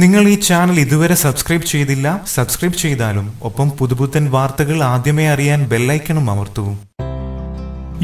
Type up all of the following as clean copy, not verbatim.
നിങ്ങൾ ഈ ചാനൽ ഇതുവരെ സബ്സ്ക്രൈബ് ചെയ്തില്ല, സബ്സ്ക്രൈബ് ചെയ്താലും ഒപ്പം പുതുപുത്തൻ വാർത്തകൾ ആദ്യമേ അറിയാൻ ബെല്ലൈക്കണും അമർത്തൂ.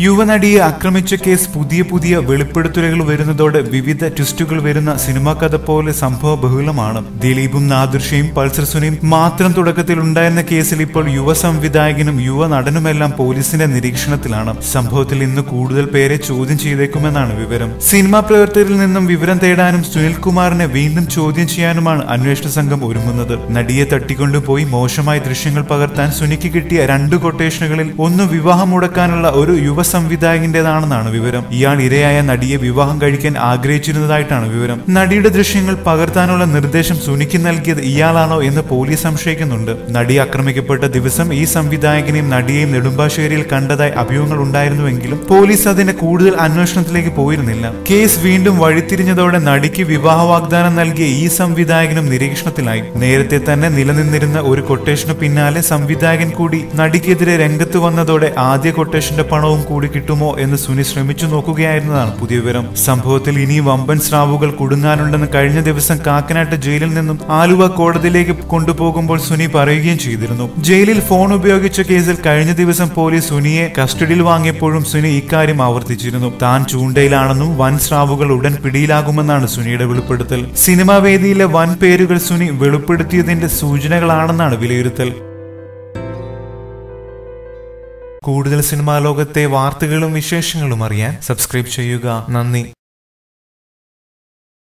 യുവനടിയെ ആക്രമിച്ച കേസ് പുതിയ വെളിപ്പെടുത്തലുകൾ വരുന്നതോടെ വിവിധ ട്വിസ്റ്റുകൾ വരുന്ന സിനിമാ കഥ പോലെ സംഭവ ബഹുലമാണ്. ദിലീപും നാദിർഷയും പൾസർ സുനിയും മാത്രം തുടക്കത്തിൽ ഉണ്ടായിരുന്ന കേസിൽ ഇപ്പോൾ യുവ സംവിധായകനും യുവ നടനുമെല്ലാം പോലീസിന്റെ നിരീക്ഷണത്തിലാണ്. സംഭവത്തിൽ ഇന്ന് കൂടുതൽ പേരെ ചോദ്യം ചെയ്തേക്കുമെന്നാണ് വിവരം. സിനിമാ പ്രവർത്തകരിൽ നിന്നും വിവരം തേടാനും സുനിൽകുമാറിനെ വീണ്ടും ചോദ്യം ചെയ്യാനുമാണ് അന്വേഷണ സംഘം ഒരുങ്ങുന്നത്. നടിയെ തട്ടിക്കൊണ്ടുപോയി മോശമായ ദൃശ്യങ്ങൾ പകർത്താൻ സുനിക്ക് കിട്ടിയ 2 കൊട്ടേഷനുകളിൽ ഒന്ന് വിവാഹം മുടക്കാനുള്ള ഒരു യുവ സംവിധായകന്റേതാണെന്നാണ് വിവരം. ഇയാൾ ഇരയായ നടിയെ വിവാഹം കഴിക്കാൻ ആഗ്രഹിച്ചിരുന്നതായിട്ടാണ് വിവരം. നടിയുടെ ദൃശ്യങ്ങൾ പകർത്താനുള്ള നിർദ്ദേശം സുനിക്ക് നൽകിയത് ഇയാളാണോ എന്ന് പോലീസ് സംശയിക്കുന്നുണ്ട്. നടി ആക്രമിക്കപ്പെട്ട ദിവസം ഈ സംവിധായകനെയും നടിയെയും നെടുമ്പാശ്ശേരിയിൽ കണ്ടതായി അഭ്യൂഹങ്ങൾ ഉണ്ടായിരുന്നുവെങ്കിലും പോലീസ് അതിന്റെ കൂടുതൽ അന്വേഷണത്തിലേക്ക് പോയിരുന്നില്ല. കേസ് വീണ്ടും വഴിത്തിരിഞ്ഞതോടെ നടിക്ക് വിവാഹ വാഗ്ദാനം നൽകിയ ഈ സംവിധായകനും നിരീക്ഷണത്തിലായി. നേരത്തെ തന്നെ നിലനിന്നിരുന്ന ഒരു കൊട്ടേഷന് പിന്നാലെ സംവിധായകൻ കൂടി നടിക്കെതിരെ രംഗത്ത് വന്നതോടെ ആദ്യ കൊട്ടേഷന്റെ പണവും കൂടി കിട്ടുമോ എന്ന് സുനി ശ്രമിച്ചു നോക്കുകയായിരുന്നതാണ് പുതിയ വിവരം. സംഭവത്തിൽ ഇനി വമ്പൻ സ്രാവുകൾ കുടുങ്ങാനുണ്ടെന്ന് കഴിഞ്ഞ ദിവസം കാക്കനാട്ട് ജയിലിൽ നിന്നും ആലുവ കോടതിയിലേക്ക് കൊണ്ടുപോകുമ്പോൾ സുനി പറയുകയും ചെയ്തിരുന്നു. ജയിലിൽ ഫോൺ ഉപയോഗിച്ച കേസിൽ കഴിഞ്ഞ ദിവസം പോലീസ് സുനിയെ കസ്റ്റഡിയിൽ വാങ്ങിയപ്പോഴും സുനി ഇക്കാര്യം ആവർത്തിച്ചിരുന്നു. താൻ ചൂണ്ടയിലാണെന്നും വൻ സ്രാവുകൾ ഉടൻ പിടിയിലാകുമെന്നാണ് സുനിയുടെ വെളിപ്പെടുത്തൽ. സിനിമാ വേദിയിലെ വൻ പേരുകൾ സുനി വെളിപ്പെടുത്തിയതിന്റെ സൂചനകളാണെന്നാണ് വിലയിരുത്തൽ. കൂടുതൽ സിനിമാ ലോകത്തെ വാർത്തകളും വിശേഷങ്ങളും അറിയാൻ സബ്സ്ക്രൈബ് ചെയ്യുക. നന്ദി.